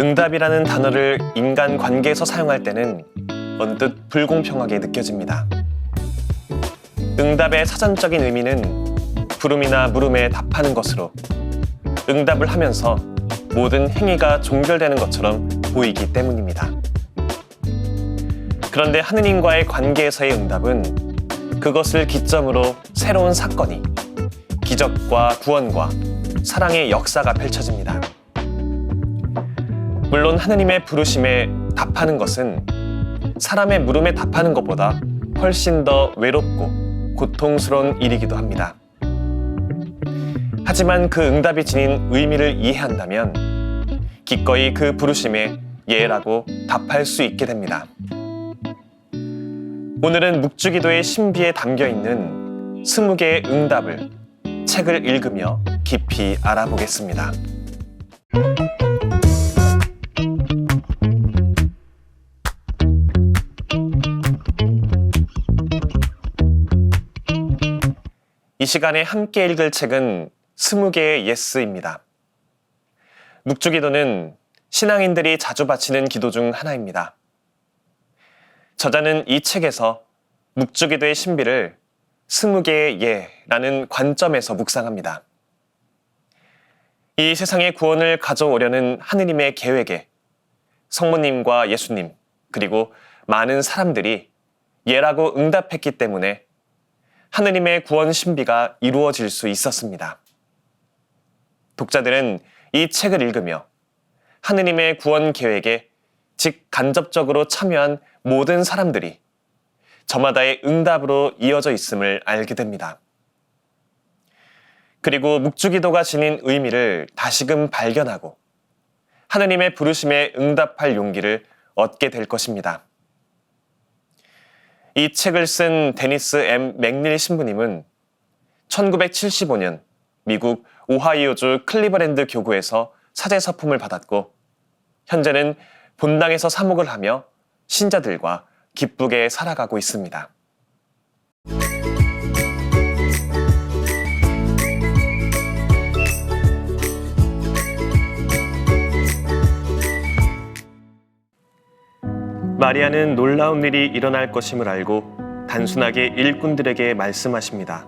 응답이라는 단어를 인간 관계에서 사용할 때는 언뜻 불공평하게 느껴집니다. 응답의 사전적인 의미는 부름이나 물음에 답하는 것으로 응답을 하면서 모든 행위가 종결되는 것처럼 보이기 때문입니다. 그런데 하느님과의 관계에서의 응답은 그것을 기점으로 새로운 사건이, 기적과 구원과 사랑의 역사가 펼쳐집니다. 물론 하느님의 부르심에 답하는 것은 사람의 물음에 답하는 것보다 훨씬 더 외롭고 고통스러운 일이기도 합니다. 하지만 그 응답이 지닌 의미를 이해한다면 기꺼이 그 부르심에 예라고 답할 수 있게 됩니다. 오늘은 묵주기도의 신비에 담겨있는 20개의 응답을 책을 읽으며 깊이 알아보겠습니다. 이 시간에 함께 읽을 책은 20개의 예스입니다. 묵주기도는 신앙인들이 자주 바치는 기도 중 하나입니다. 저자는 이 책에서 묵주기도의 신비를 20개의 예라는 관점에서 묵상합니다. 이 세상의 구원을 가져오려는 하느님의 계획에 성모님과 예수님 그리고 많은 사람들이 예라고 응답했기 때문에 하느님의 구원 신비가 이루어질 수 있었습니다. 독자들은 이 책을 읽으며 하느님의 구원 계획에 직간접적으로 참여한 모든 사람들이 저마다의 응답으로 이어져 있음을 알게 됩니다. 그리고 묵주기도가 지닌 의미를 다시금 발견하고 하느님의 부르심에 응답할 용기를 얻게 될 것입니다. 이 책을 쓴 데니스 M. 맥닐 신부님은 1975년 미국 오하이오주 클리버랜드 교구에서 사제 서품을 받았고 현재는 본당에서 사목을 하며 신자들과 기쁘게 살아가고 있습니다. 마리아는 놀라운 일이 일어날 것임을 알고 단순하게 일꾼들에게 말씀하십니다.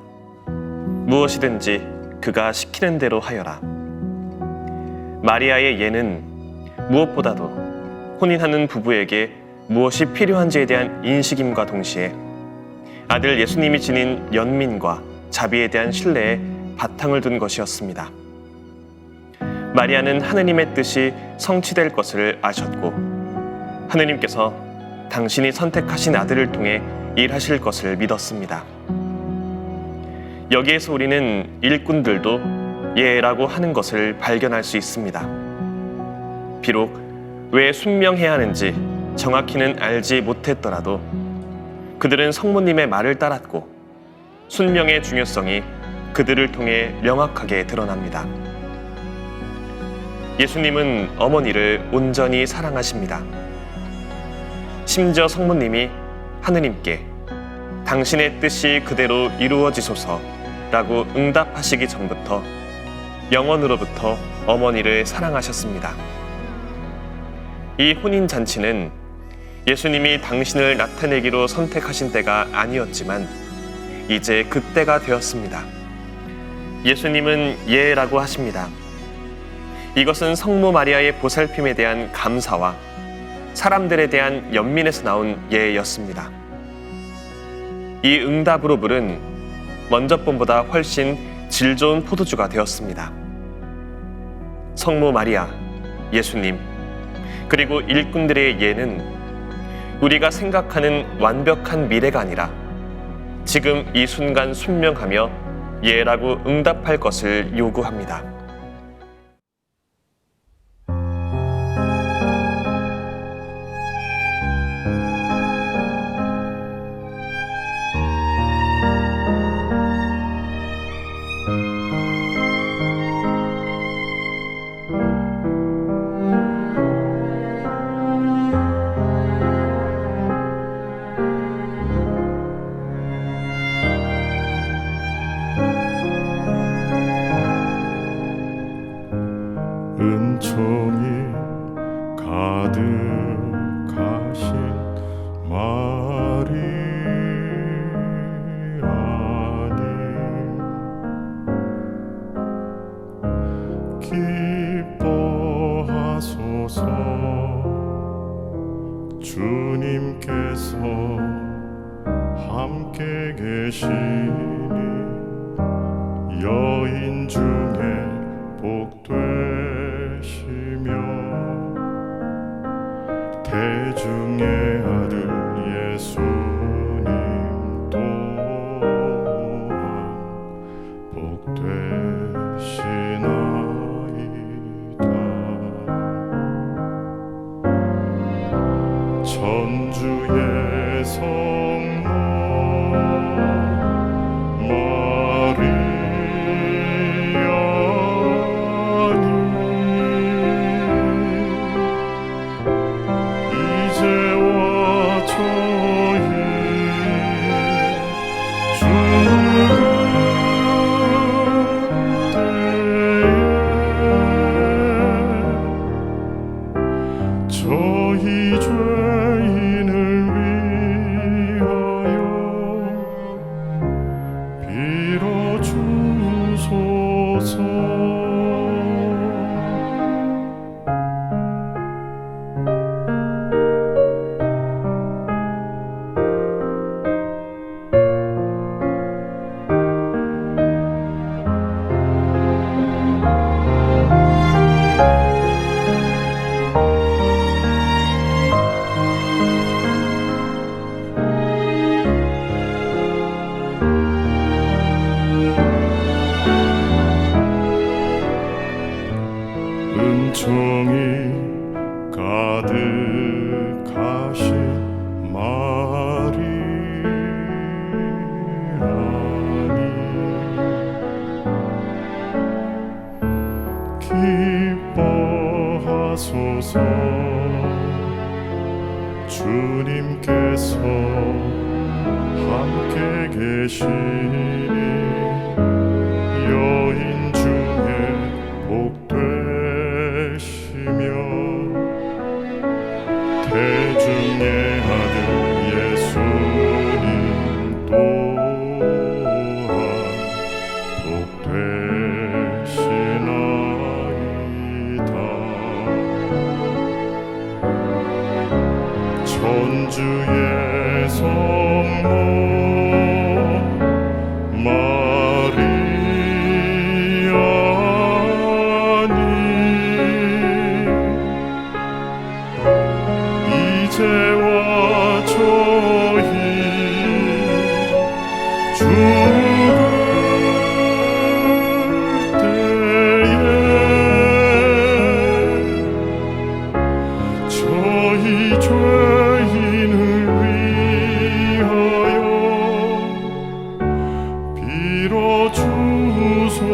무엇이든지 그가 시키는 대로 하여라. 마리아의 예는 무엇보다도 혼인하는 부부에게 무엇이 필요한지에 대한 인식임과 동시에 아들 예수님이 지닌 연민과 자비에 대한 신뢰에 바탕을 둔 것이었습니다. 마리아는 하느님의 뜻이 성취될 것을 아셨고 하느님께서 당신이 선택하신 아들을 통해 일하실 것을 믿었습니다. 여기에서 우리는 일꾼들도 예라고 하는 것을 발견할 수 있습니다. 비록 왜 순명해야 하는지 정확히는 알지 못했더라도 그들은 성모님의 말을 따랐고 순명의 중요성이 그들을 통해 명확하게 드러납니다. 예수님은 어머니를 온전히 사랑하십니다. 심지어 성모님이 하느님께 당신의 뜻이 그대로 이루어지소서라고 응답하시기 전부터 영원으로부터 어머니를 사랑하셨습니다. 이 혼인잔치는 예수님이 당신을 나타내기로 선택하신 때가 아니었지만 이제 그때가 되었습니다. 예수님은 예라고 하십니다. 이것은 성모 마리아의 보살핌에 대한 감사와 사람들에 대한 연민에서 나온 예였습니다. 이 응답으로 물은 먼저번보다 훨씬 질 좋은 포도주가 되었습니다. 성모 마리아, 예수님, 그리고 일꾼들의 예는 우리가 생각하는 완벽한 미래가 아니라 지금 이 순간 순명하며 예라고 응답할 것을 요구합니다. 은총이 가득하신 마리아님, 기뻐하소서. 주님께서 함께 계시니 여인 중에 복되시며 대중의 아들 예수님 또한 복되시나이다. 천주의 성모 저희 죄인을 위하여 빌어주소서. 은총이 가득하신 마리아님, 기뻐하소서. 주님께서 함께 계시니 여인 중에 복되시며 대중의 아들 예수님 또한 복되시나이다. 천주의 성모 이제와 저희 죽을 때에 저희 죄인을 위하여 빌어주소서.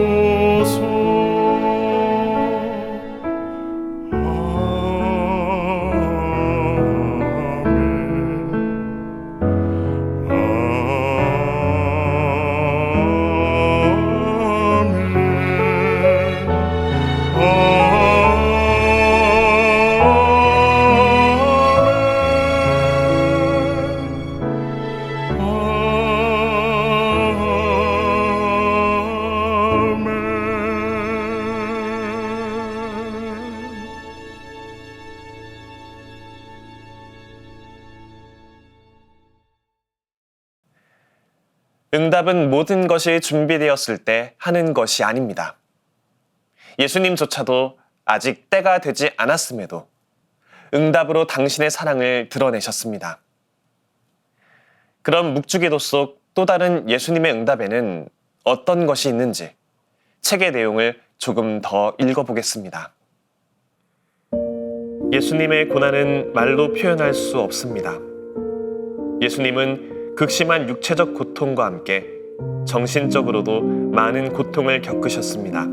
응답은 모든 것이 준비되었을 때 하는 것이 아닙니다. 예수님조차도 아직 때가 되지 않았음에도 응답으로 당신의 사랑을 드러내셨습니다. 그럼 묵주기도 속 또 다른 예수님의 응답에는 어떤 것이 있는지 책의 내용을 조금 더 읽어보겠습니다. 예수님의 고난은 말로 표현할 수 없습니다. 예수님은 극심한 육체적 고통과 함께 정신적으로도 많은 고통을 겪으셨습니다.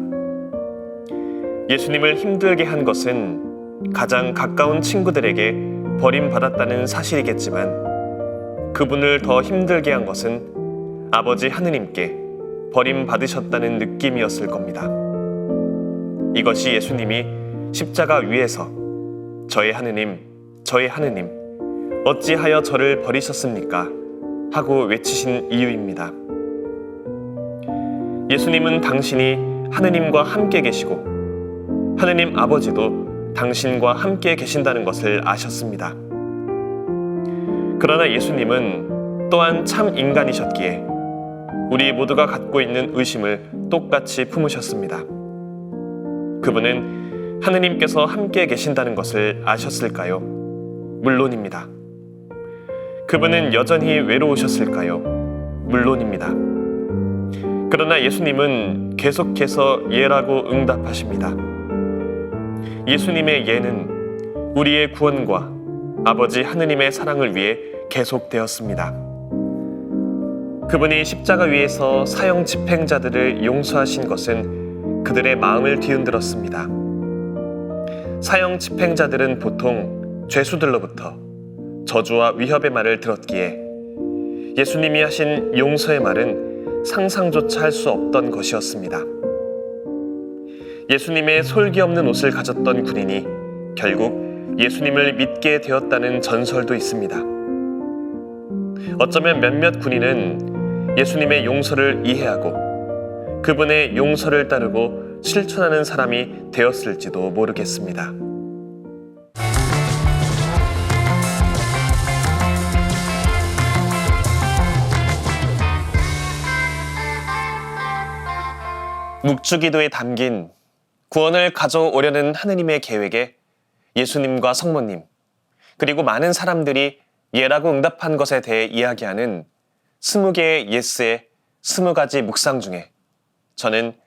예수님을 힘들게 한 것은 가장 가까운 친구들에게 버림받았다는 사실이겠지만 그분을 더 힘들게 한 것은 아버지 하느님께 버림받으셨다는 느낌이었을 겁니다. 이것이 예수님이 십자가 위에서 저의 하느님, 저의 하느님, 어찌하여 저를 버리셨습니까? 하고 외치신 이유입니다. 예수님은 당신이 하느님과 함께 계시고 하느님 아버지도 당신과 함께 계신다는 것을 아셨습니다. 그러나 예수님은 또한 참 인간이셨기에 우리 모두가 갖고 있는 의심을 똑같이 품으셨습니다. 그분은 하느님께서 함께 계신다는 것을 아셨을까요? 물론입니다. 그분은 여전히 외로우셨을까요? 물론입니다. 그러나 예수님은 계속해서 예라고 응답하십니다. 예수님의 예는 우리의 구원과 아버지 하느님의 사랑을 위해 계속되었습니다. 그분이 십자가 위에서 사형 집행자들을 용서하신 것은 그들의 마음을 뒤흔들었습니다. 사형 집행자들은 보통 죄수들로부터 저주와 위협의 말을 들었기에 예수님이 하신 용서의 말은 상상조차 할 수 없던 것이었습니다. 예수님의 솔기 없는 옷을 가졌던 군인이 결국 예수님을 믿게 되었다는 전설도 있습니다. 어쩌면 몇몇 군인은 예수님의 용서를 이해하고 그분의 용서를 따르고 실천하는 사람이 되었을지도 모르겠습니다. 묵주기도에 담긴 구원을 가져오려는 하느님의 계획에 예수님과 성모님, 그리고 많은 사람들이 예라고 응답한 것에 대해 이야기하는 20개의 예스의 20가지 묵상 중에 저는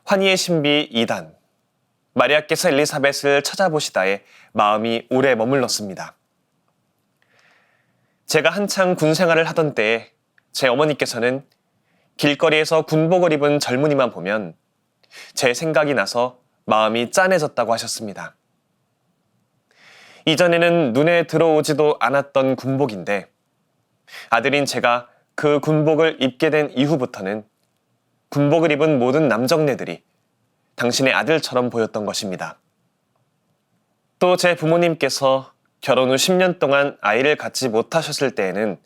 환희의 신비 2단, 마리아께서 엘리사벳을 찾아보시다에 마음이 오래 머물렀습니다. 제가 한창 군 생활을 하던 때에 제 어머니께서는 길거리에서 군복을 입은 젊은이만 보면 제 생각이 나서 마음이 짠해졌다고 하셨습니다. 이전에는 눈에 들어오지도 않았던 군복인데 아들인 제가 그 군복을 입게 된 이후부터는 군복을 입은 모든 남정네들이 당신의 아들처럼 보였던 것입니다. 또 제 부모님께서 결혼 후 10년 동안 아이를 갖지 못하셨을 때에는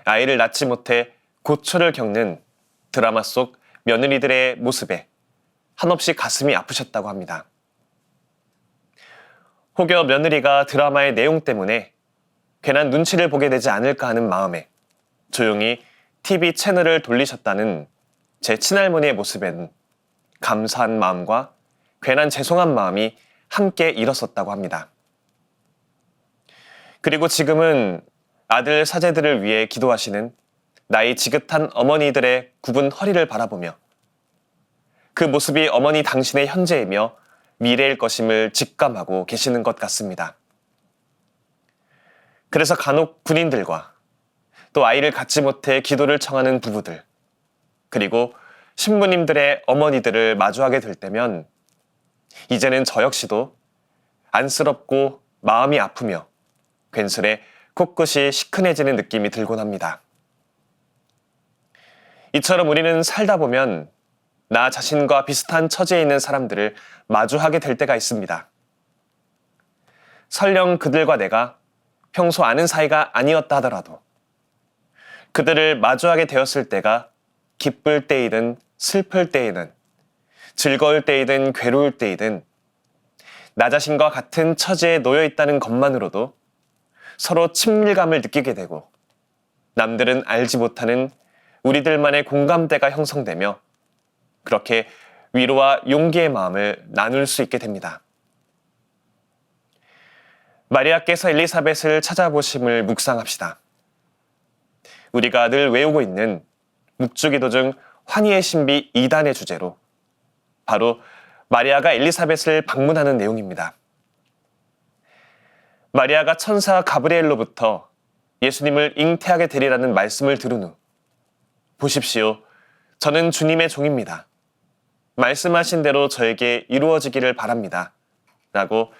아이를 낳지 못해 고초를 겪는 드라마 속 며느리들의 모습에 한없이 가슴이 아프셨다고 합니다. 혹여 며느리가 드라마의 내용 때문에 괜한 눈치를 보게 되지 않을까 하는 마음에 조용히 TV 채널을 돌리셨다는 제 친할머니의 모습에는 감사한 마음과 괜한 죄송한 마음이 함께 일었었다고 합니다. 그리고 지금은 아들 사제들을 위해 기도하시는 나이 지긋한 어머니들의 굽은 허리를 바라보며 그 모습이 어머니 당신의 현재이며 미래일 것임을 직감하고 계시는 것 같습니다. 그래서 간혹 군인들과 또 아이를 갖지 못해 기도를 청하는 부부들, 그리고 신부님들의 어머니들을 마주하게 될 때면 이제는 저 역시도 안쓰럽고 마음이 아프며 괜스레 코끝이 시큰해지는 느낌이 들곤 합니다. 이처럼 우리는 살다 보면 나 자신과 비슷한 처지에 있는 사람들을 마주하게 될 때가 있습니다. 설령 그들과 내가 평소 아는 사이가 아니었다 하더라도 그들을 마주하게 되었을 때가 기쁠 때이든 슬플 때이든 즐거울 때이든 괴로울 때이든 나 자신과 같은 처지에 놓여 있다는 것만으로도 서로 친밀감을 느끼게 되고 남들은 알지 못하는 우리들만의 공감대가 형성되며 그렇게 위로와 용기의 마음을 나눌 수 있게 됩니다. 마리아께서 엘리사벳을 찾아보심을 묵상합시다. 우리가 늘 외우고 있는 묵주기도 중 환희의 신비 2단의 주제로 바로 마리아가 엘리사벳을 방문하는 내용입니다. 마리아가 천사 가브리엘로부터 예수님을 잉태하게 되리라는 말씀을 들은 후 보십시오. 저는 주님의 종입니다. 말씀하신 대로 저에게 이루어지기를 바랍니다. 라고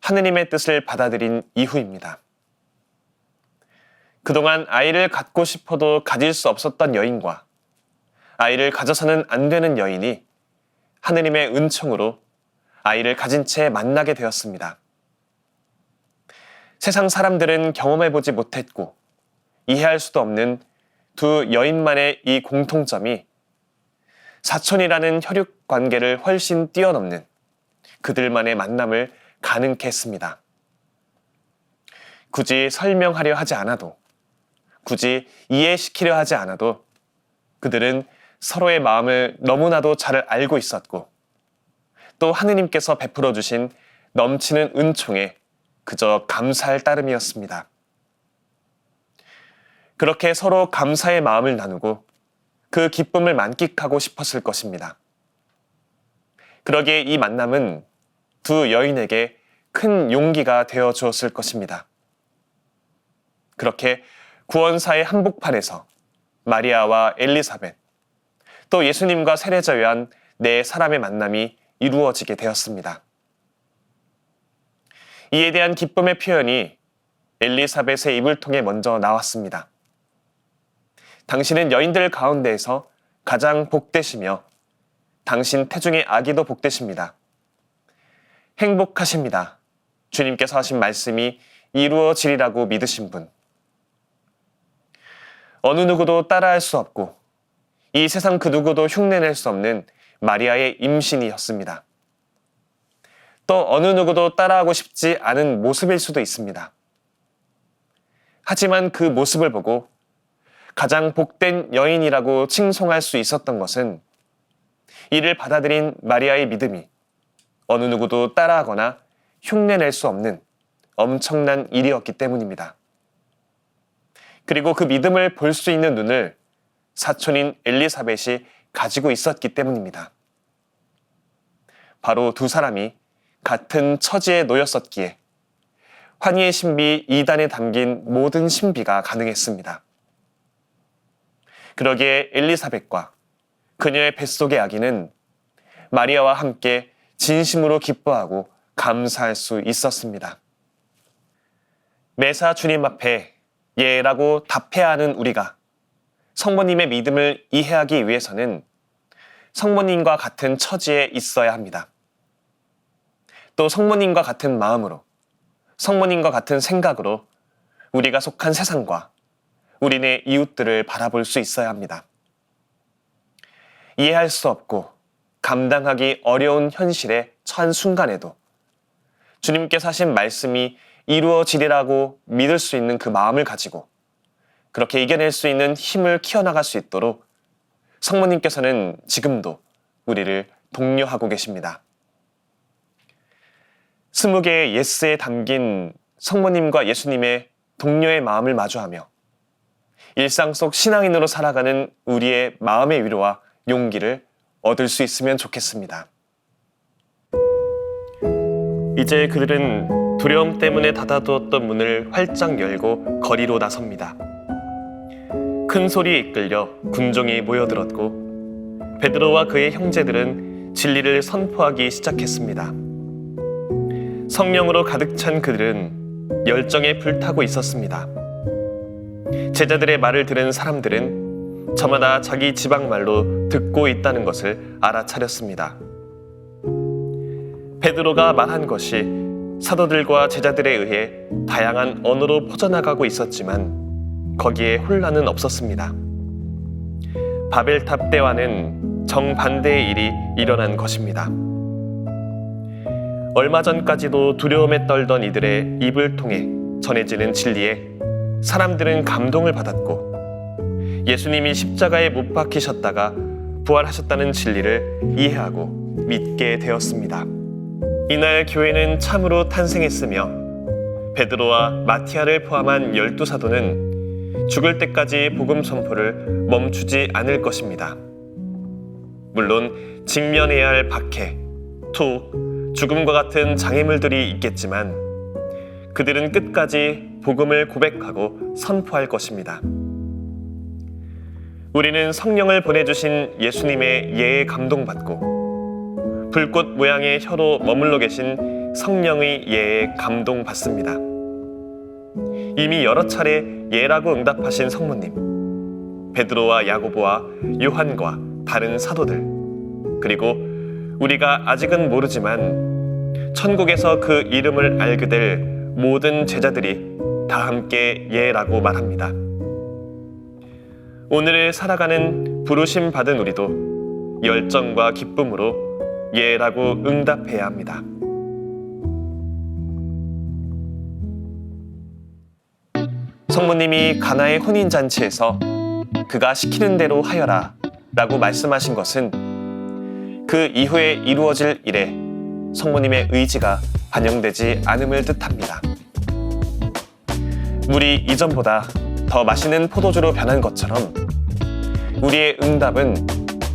하느님의 뜻을 받아들인 이후입니다. 그동안 아이를 갖고 싶어도 가질 수 없었던 여인과 아이를 가져서는 안 되는 여인이 하느님의 은총으로 아이를 가진 채 만나게 되었습니다. 세상 사람들은 경험해보지 못했고 이해할 수도 없는 두 여인만의 이 공통점이 사촌이라는 혈육 관계를 훨씬 뛰어넘는 그들만의 만남을 가능케 했습니다. 굳이 설명하려 하지 않아도, 굳이 이해시키려 하지 않아도 그들은 서로의 마음을 너무나도 잘 알고 있었고 또 하느님께서 베풀어 주신 넘치는 은총에 그저 감사할 따름이었습니다. 그렇게 서로 감사의 마음을 나누고 그 기쁨을 만끽하고 싶었을 것입니다. 그러기에 이 만남은 두 여인에게 큰 용기가 되어 주었을 것입니다. 그렇게 구원사의 한복판에서 마리아와 엘리사벳, 또 예수님과 세례자 요한 네 사람의 만남이 이루어지게 되었습니다. 이에 대한 기쁨의 표현이 엘리사벳의 입을 통해 먼저 나왔습니다. 당신은 여인들 가운데에서 가장 복되시며 당신 태중의 아기도 복되십니다. 행복하십니다. 주님께서 하신 말씀이 이루어지리라고 믿으신 분. 어느 누구도 따라할 수 없고 이 세상 그 누구도 흉내낼 수 없는 마리아의 임신이었습니다. 또 어느 누구도 따라하고 싶지 않은 모습일 수도 있습니다. 하지만 그 모습을 보고 가장 복된 여인이라고 칭송할 수 있었던 것은 이를 받아들인 마리아의 믿음이 어느 누구도 따라하거나 흉내낼 수 없는 엄청난 일이었기 때문입니다. 그리고 그 믿음을 볼 수 있는 눈을 사촌인 엘리사벳이 가지고 있었기 때문입니다. 바로 두 사람이 같은 처지에 놓였었기에 환희의 신비 2단에 담긴 모든 신비가 가능했습니다. 그러기에 엘리사벳과 그녀의 뱃속의 아기는 마리아와 함께 진심으로 기뻐하고 감사할 수 있었습니다. 매사 주님 앞에 예라고 답해야 하는 우리가 성모님의 믿음을 이해하기 위해서는 성모님과 같은 처지에 있어야 합니다. 또 성모님과 같은 마음으로, 성모님과 같은 생각으로 우리가 속한 세상과 우리네 이웃들을 바라볼 수 있어야 합니다. 이해할 수 없고 감당하기 어려운 현실에 처한 순간에도 주님께서 하신 말씀이 이루어지리라고 믿을 수 있는 그 마음을 가지고 그렇게 이겨낼 수 있는 힘을 키워나갈 수 있도록 성모님께서는 지금도 우리를 독려하고 계십니다. 20개의 예스에 담긴 성모님과 예수님의 동료의 마음을 마주하며 일상 속 신앙인으로 살아가는 우리의 마음의 위로와 용기를 얻을 수 있으면 좋겠습니다. 이제 그들은 두려움 때문에 닫아두었던 문을 활짝 열고 거리로 나섭니다. 큰 소리에 이끌려 군중이 모여들었고 베드로와 그의 형제들은 진리를 선포하기 시작했습니다. 성령으로 가득 찬 그들은 열정에 불타고 있었습니다. 제자들의 말을 들은 사람들은 저마다 자기 지방말로 듣고 있다는 것을 알아차렸습니다. 베드로가 말한 것이 사도들과 제자들에 의해 다양한 언어로 퍼져나가고 있었지만 거기에 혼란은 없었습니다. 바벨탑 때와는 정반대의 일이 일어난 것입니다. 얼마 전까지도 두려움에 떨던 이들의 입을 통해 전해지는 진리에 사람들은 감동을 받았고 예수님이 십자가에 못 박히셨다가 부활하셨다는 진리를 이해하고 믿게 되었습니다. 이날 교회는 참으로 탄생했으며 베드로와 마티아를 포함한 12사도는 죽을 때까지 복음 선포를 멈추지 않을 것입니다. 물론 직면해야 할 박해, 투, 죽음과 같은 장애물들이 있겠지만 그들은 끝까지 복음을 고백하고 선포할 것입니다. 우리는 성령을 보내주신 예수님의 예에 감동받고 불꽃 모양의 혀로 머물러 계신 성령의 예에 감동받습니다. 이미 여러 차례 예라고 응답하신 성모님, 베드로와 야고보와 요한과 다른 사도들, 그리고 우리가 아직은 모르지만 천국에서 그 이름을 알게 될 모든 제자들이 다 함께 예라고 말합니다. 오늘을 살아가는 부르심 받은 우리도 열정과 기쁨으로 예라고 응답해야 합니다. 성모님이 가나의 혼인잔치에서 그가 시키는 대로 하여라 라고 말씀하신 것은 그 이후에 이루어질 일에 성모님의 의지가 반영되지 않음을 뜻합니다. 물이 이전보다 더 마시는 포도주로 변한 것처럼 우리의 응답은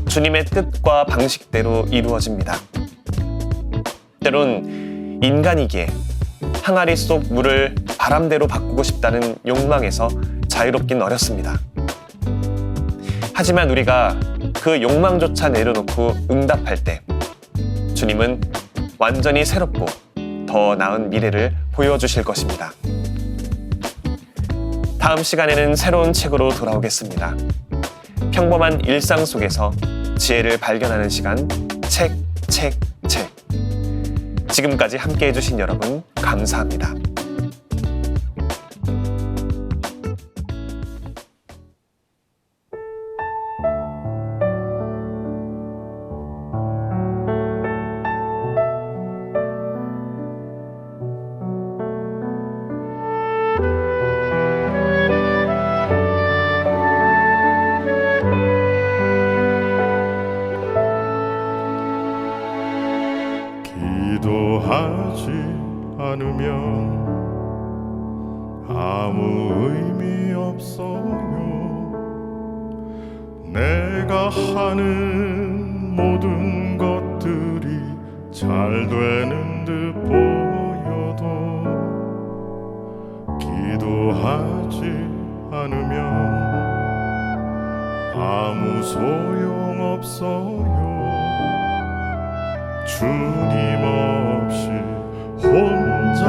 주님의 뜻과 방식대로 이루어집니다. 때론 인간이기에 항아리 속 물을 바람대로 바꾸고 싶다는 욕망에서 자유롭긴 어렵습니다. 하지만 우리가 그 욕망조차 내려놓고 응답할 때 주님은 완전히 새롭고 더 나은 미래를 보여주실 것입니다. 다음 시간에는 새로운 책으로 돌아오겠습니다. 평범한 일상 속에서 지혜를 발견하는 시간, 책. 지금까지 함께 해주신 여러분 감사합니다. 기도하지 않으면 아무 의미 없어요. 내가 하는 모든 것들이 잘 되는 듯 보여도 기도하지 않으면 아무 소용 없어요. 주님 없이 혼자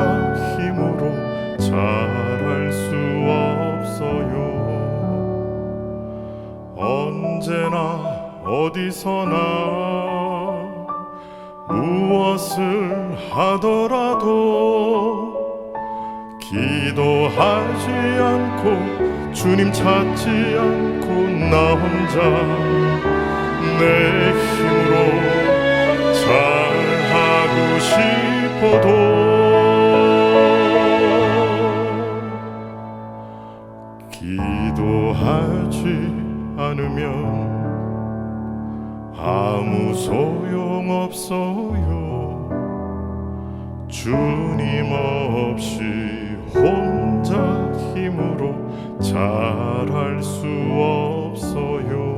힘으로 잘할 수 없어요. 언제나 어디서나 무엇을 하더라도 기도하지 않고 주님 찾지 않고 나 혼자 내 힘으로 잘하고 싶어도 기도하지 않으면 아무 소용 없어요. 주님 없이 혼자 힘으로 잘할 수 없어요.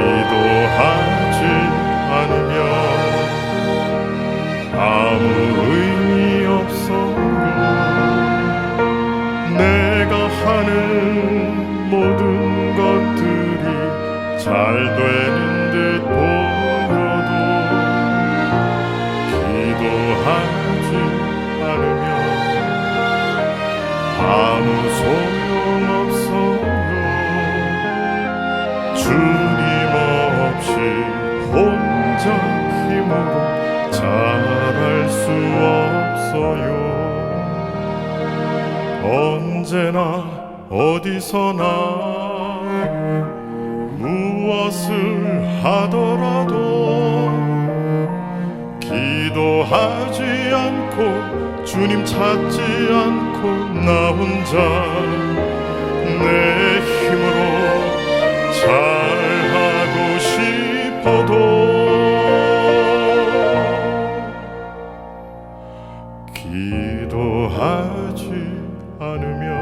기도하지 않으면 아무 의미 없어요. 내가 하는 모든 것들이 잘 되는 듯 보여도 기도하지 않으면 아무 소용 없어요. 주님 없이 혼자 힘으로 잘할 수 없어요. 언제나 어디서나 무엇을 하더라도 기도하지 않고 주님 찾지 않고 나 혼자 내 힘으로 잘하고 싶어도 기도하지 않으면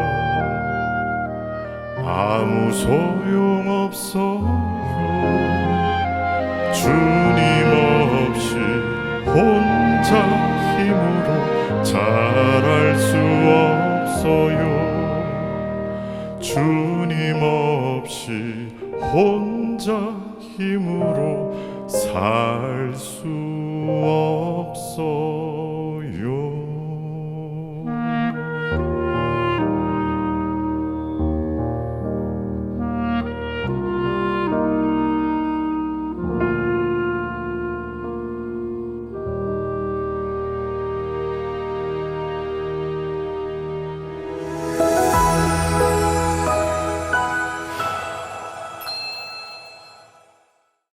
아무 소용 없어요. 주님 없이 혼자 힘으로 잘할 수 없어요. 주님 없이 혼자 힘으로 살 수 없어